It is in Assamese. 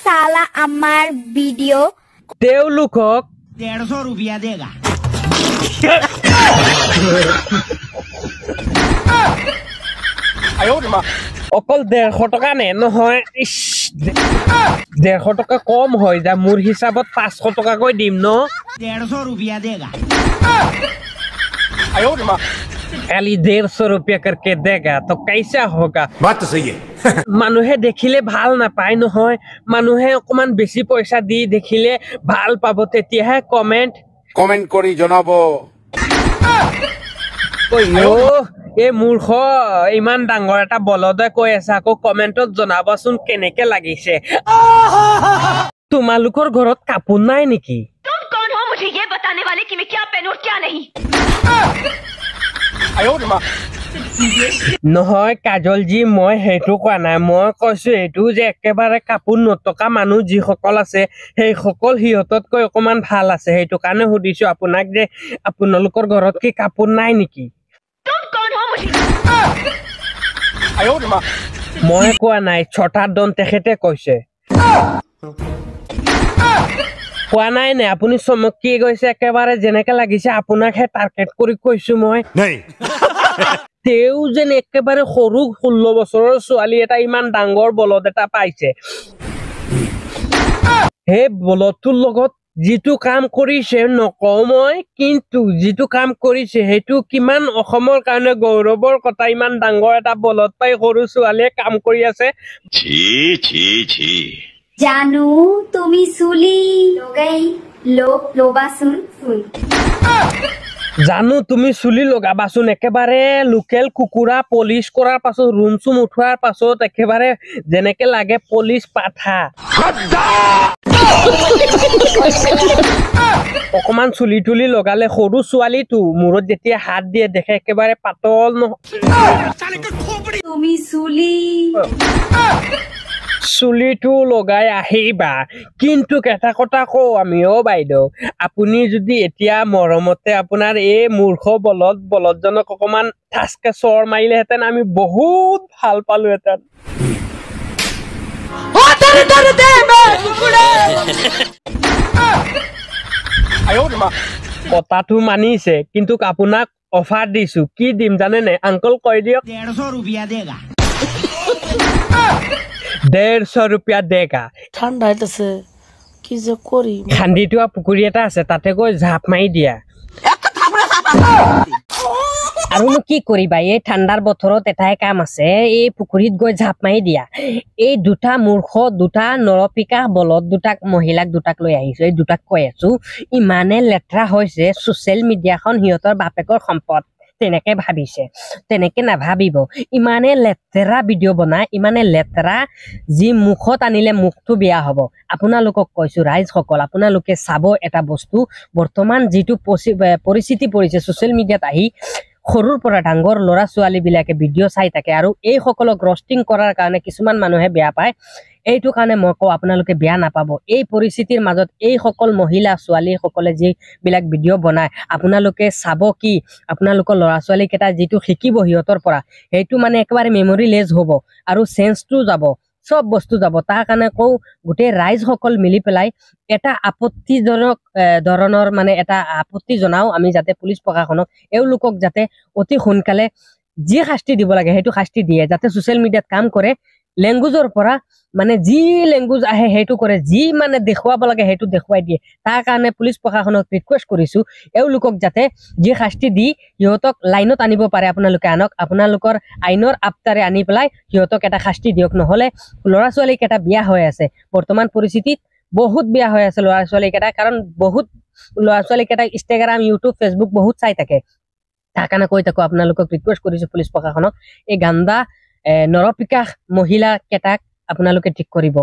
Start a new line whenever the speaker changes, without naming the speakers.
साला আমার ভিডিও
তেওঁলোকক
150 रुपया देगा
অকল 150 টকা নে নহয় 150 টকা কম হয় যা মোৰ হিচাপত 500 টকা কৈ দিম ন
150 रुपया देगा
खाली 150 रुपया करके देगा तो कैसा होगा
बात तो सही है
মানুহে দেখিলে ভাল নাপায় নহয় মানুহে অকমান বেছি পইচা দি দেখিলে ভাল পাব তেতিয়াহে কমেন্ট
কৰি জনাব
কইও এই মূৰ্খ ইমান ডাঙৰ এটা বলদে কৈ আছে আকৌ কমেন্টত জনাবচোন কেনেকে লাগিছে তোমালোকৰ ঘৰত কাপোৰ নাই নেকি
तुम कौन हो मुझे ये बताने वाले कि मैं क्या पहनूं और क्या नहीं
নহয় কাজলজি মই হেতু কোৱা নাই মই কৈছো এটু যে একেবাৰে কাপোৰ নটকা মানুহ যি সকল আছে সেই সকল হিয়ততকৈ অকমান ভাল আছে হেতু কাৰণে সুধিছো আপোনাক যে আপোনালোকৰ ঘৰত কি কাপোৰ নাই নেকি
तुम कौन हो मुझे
মই কোৱা নাই ছটা দন তেখেতে কৈছে কোৱা নাই নে আপুনি চমকি গৈছে একেবাৰে যেনেকে লাগিছে আপোনাক হে টাৰ্গেট কৰি কৈছো মই
नहीं
তেও যেন একেবাৰে সৰু 16 বছৰৰ ছোৱালী এটা ইমান ডাঙৰ বলদ এটা পাইছে হে বলদটোৰ লগত যিটো কাম কৰিছে নকওঁ মই কিন্তু যিটো কাম কৰিছে হেতু কিমান অসমৰ কাৰণে গৌৰৱৰ কথা ইমান ডাঙৰ এটা বলদ পাই সৰু ছোৱালীয়ে কাম কৰি আছে
জানু তুমি চুলি লগাই লোবাচোন ফুল
জানো তুমি চুলি লগাবাচোন একেবাৰে লোকেল কুকুৰা পলিশ কৰাৰ পাছত ৰুম চুম উঠোৱাৰ পাছত একেবাৰে যেনেকে লাগে পলিশ পাঠা অকমান চুলি তুলি লগালে সৰু ছোৱালীটো মূৰত যেতিয়া হাত দিয়ে দেখে একেবাৰে পাতল
তুমি চুলি
চুলিটো লগাই আহিবা কিন্তু এটা কথা কওঁ আমি বাইদেউ আপুনি যদি এতিয়া মৰমতে আপোনাৰ এই মূৰ্খ বলদজনক অকমান ঠাচকে চৰ মাৰিলেহেঁতেন আমি বহুত ভাল পালোহেঁতেন কথাটো মানিছে কিন্তু আপোনাক অফাৰ দিছো কি দিম জানে নে আংকল কৈ দিয়ক
150 रुपया देगा
150 रुपया देगा
ঠান্ডা হইতেছে কি যে করি
খান্দিটোৱা পুখুৰী এটা আছে তাতে গৈ ঝাপ মাৰি দিয়া আৰুনো কি কৰিবা এই ঠাণ্ডাৰ বতৰত এটাই কাম আছে এই পুখুৰীত গৈ ঝাপ মাৰি দিয়া এই দুটা মূৰ্খ দুটা নৰপিকা বলদ দুটাক মহিলাক দুটাক লৈ আহিছো এই দুটাক কৈ আছো ইমানে লেতেৰা হৈছে সোশ্যাল মিডিয়াখন সিহঁতৰ বাপেকৰ সম্পদ তেনেকে ভাবিছে তেনেকে নাভাবিব ইমানে লেতেৰা ভিডিঅ' বনায় ইমানে লেতেৰা যি মুখত আনিলে মুখটো বেয়া হ'ব আপোনালোকক কৈছো ৰাইজসকল আপোনালোকে চাব এটা বস্তু বৰ্তমান যিটো পৰিস্থিতি পৰিছে সোশ্যাল মিডিয়াত আহি সৰুৰ পৰা ডাঙৰ ল'ৰা ছোৱালী বিলাকে ভিডিঅ' চাই থাকে আৰু এই সকলক ৰষ্টিং কৰাৰ কাৰণে কিছুমান মানুহে বেয়া পায় এইটো কাৰণে মই কওঁ আপোনালোকে বেয়া নাপাব এই পৰিস্থিতিৰ মাজত এই সকল মহিলা ছোৱালী সকলে যিবিলাক ভিডিঅ' বনায় আপোনালোকে চাব কি আপোনালোকৰ ল'ৰা ছোৱালী কেইটা যিটো শিকিব সিহঁতৰ পৰা সেইটো মানে একেবাৰে মেমৰি লেছ হ'ব আৰু চেঞ্চটো যাব সব বস্তু যাব তাৰ কাৰণে কওঁ গোটেই ৰাইজসকল মিলি পেলাই এটা আপত্তিজনক ধৰণৰ মানে এটা আপত্তি জনাও আমি যাতে পুলিচ প্ৰশাসনক এওঁলোকক যাতে অতি সোনকালে যি শাস্তি দিব লাগে সেইটো শাস্তি দিয়ে যাতে সোশ্যাল মিডিয়াত কাম কৰে লেংগুৱেজৰ পৰা মানে যি লেংগুৱেজ আহে সেইটো কৰে যি মানে দেখুৱাব লাগে সেইটো দেখুৱাই দিয়ে তাৰ কাৰণে পুলিচ প্ৰশাসনক ৰিকুৱেষ্ট কৰিছো এওঁলোকক যাতে যি শাস্তি দি সিহঁতক লাইনত আনিব পাৰে আপোনালোকে আনক আপোনালোকৰ আইনৰ আপ্তাৰে আনি পেলাই সিহঁতক এটা শাস্তি দিয়ক নহলে ল'ৰা ছোৱালী কেইটা বিয়া হৈ আছে বৰ্তমান পৰিস্থিতিত বহুত বিয়া হৈ আছে ল'ৰা ছোৱালী কেইটা কাৰণ বহুত ল'ৰা ছোৱালী কেইটা ইনষ্টাগ্ৰাম ইউটিউব ফেচবুক বহুত চাই থাকে তাৰ কাৰণে কৈ থাকো আপোনালোকক ৰিকুৱেষ্ট কৰিছো পুলিচ প্ৰশাসনক এই গান্দা নৰপিকা মহিলা কেইটাক আপোনালোকে ঠিক কৰিব